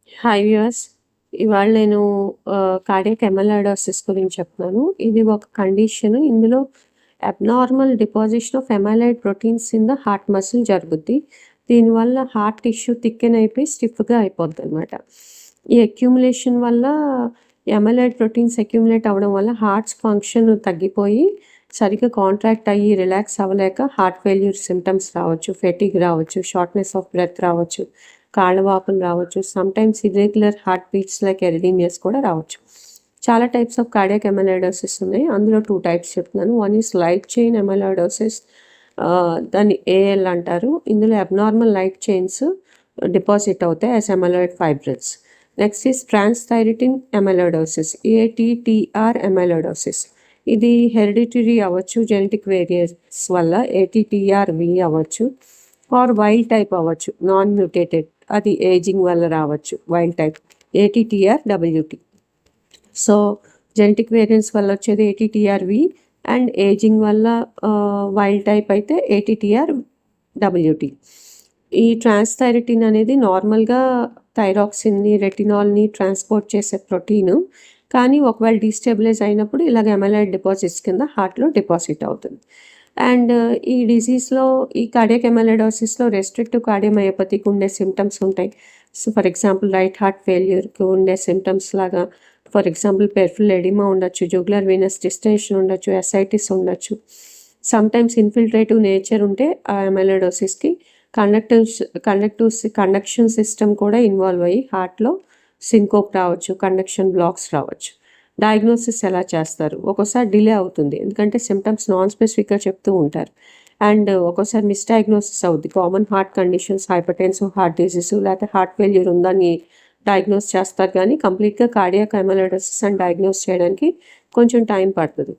Hi viewers. ఇవాళ నేను cardiac అమైలాయిడోసిస్ గురించి చెప్తున్నాను. ఇది ఒక కండిషన్. ఇందులో abnormal deposition of amyloid proteins in the heart muscle జరుగుద్ది. దీనివల్ల హార్ట్ టిష్యూ థిక్కెన్ అయిపోయి స్టిఫ్‌గా అయిపోద్దనమాట. ఈ అక్యుములేషన్ వల్ల అమైలాయిడ్ ప్రోటీన్స్ అక్యుములేట్ అవ్వడం వల్ల హార్ట్స్ ఫంక్షన్ తగ్గిపోయి సరిగ్గా కాంట్రాక్ట్ అయ్యి రిలాక్స్ అవ్వలేక హార్ట్ ఫెయిల్యూర్ సింప్టమ్స్ రావచ్చు, ఫెటిగ్ రావచ్చు, షార్ట్‌నెస్ ఆఫ్ బ్రెత్ రావచ్చు, కాళ్ళ వాపులు రావచ్చు, sometimes irregular heart beats like arrhythmias కూడా రావచ్చు. చాలా టైప్స్ ఆఫ్ కార్డియాక్ అమైలాయిడోసిస్ ఉన్నాయి. అందులో 2 టైప్స్ చెప్తున్నాను. One is light chain amyloidosis, దాన్ని ఏఎల్ అంటారు. ఇందులో అబ్నార్మల్ లైట్ చైన్స్ డిపాజిట్ అవుతాయి as amyloid fibrils. Next is transthyretin amyloidosis, ATTR amyloidosis. ఇది హెరిడిటరీ అవ్వచ్చు, జెనెటిక్ వేరియంట్స్ వల్ల ఏటీటీఆర్-వి అవ్వచ్చు, ఆర్ వైల్డ్ టైప్ అవ్వచ్చు, నాన్ మ్యూటేటెడ్, అది ఏజింగ్ వల్ల రావచ్చు. Wild type ATTR WT. So genetic variants వల్ల వచ్చేది ఏటీటీఆర్-వి అండ్ ఏజింగ్ వల్ల వైల్డ్ టైప్ అయితే ఏటీటీఆర్-డబ్ల్యూటీ. ఈ ట్రాన్స్‌థైరిటిన్ అనేది నార్మల్గా థైరాక్సిన్ని, రెటినాల్ని ట్రాన్స్పోర్ట్ చేసే ప్రోటీను. కానీ ఒకవేళ డీస్టెబిలైజ్ అయినప్పుడు ఇలాగ అమైలాయిడ్ డిపాజిట్స్ కింద హార్ట్లో డిపాజిట్ అవుతుంది. అండ్ ఈ డిసీజ్‌లో, ఈ కార్డియాక్ అమైలాయిడోసిస్‌లో రెస్ట్రిక్టివ్ కార్డియోమయోపతికి ఉండే సింప్టమ్స్ ఉంటాయి. So for example right heart ఫెయిల్యూర్‌కి ఉండే సింప్టమ్స్ లాగా ఫర్ ఎగ్జాంపుల్ పెరిఫెరల్ ఎడిమా ఉండొచ్చు, జుగులర్ వీనస్ డిస్టెన్షన్ ఉండొచ్చు, ఎసైటిస్ ఉండొచ్చు. సమ్‌టైమ్స్ ఇన్ఫిల్ట్రేటివ్ నేచర్ ఉంటే ఆ అమైలాయిడోసిస్‌కి కండక్షన్ సిస్టమ్ కూడా ఇన్వాల్వ్ అయ్యి హార్ట్‌లో సింకోప్ రావచ్చు, కండక్షన్ బ్లాక్స్ రావచ్చు. డయాగ్నోసిస్ ఎలా చేస్తారు? ఒక్కోసారి డిలే అవుతుంది. ఎందుకంటే సింప్టమ్స్ నాన్ స్పెసిఫిక్‌గా చెప్తూ ఉంటారు. అండ్ ఒక్కోసారి మిస్‌డయాగ్నోసిస్ అవుద్ది. Common heart conditions, hypertensive heart disease లేకపోతే హార్ట్ ఫెయిల్యూర్ ఉందని డయాగ్నోస్ చేస్తారు, కానీ కంప్లీట్‌గా కార్డియాక్ అమైలాయిడోసిస్ అని డయాగ్నోస్ చేయడానికి కొంచెం టైం పడుతుంది.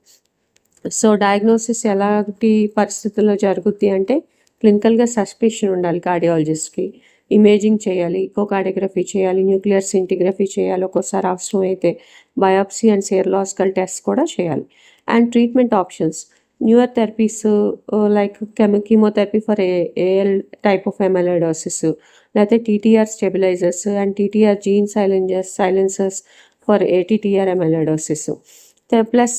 సో డయాగ్నోసిస్ ఎలాంటి పరిస్థితుల్లో జరుగుద్ది అంటే, క్లినికల్‌గా సస్పిషన్ ఉండాలి కార్డియాలజిస్ట్‌కి. ఇమేజింగ్ చేయాలి, ఎకోకార్డియోగ్రఫీ చేయాలి, న్యూక్లియర్ స్కింటిగ్రఫీ చేయాలి, ఒక్కోసారి అవసరం అయితే బయాప్సీ అండ్ సెరలాజికల్ టెస్ట్ కూడా చేయాలి. And treatment options, newer therapies like chemotherapy for AL type of amyloidosis, లేకపోతే TTR stabilisers and TTR gene silencers for ATTR amyloidosis. Plus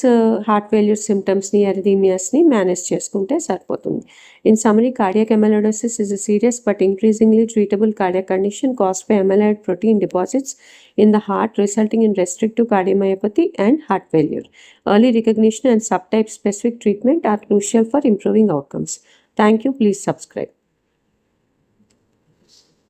heart failure సింప్టమ్స్ని, ఎరిథీమియాస్ని మేనేజ్ చేసుకుంటే సరిపోతుంది. In summary, cardiac amyloidosis is a serious but increasingly treatable cardiac condition caused by amyloid protein deposits in the heart, resulting in restrictive cardiomyopathy and heart failure. Early recognition and subtype specific treatment are crucial for improving outcomes. Thank you. Please subscribe.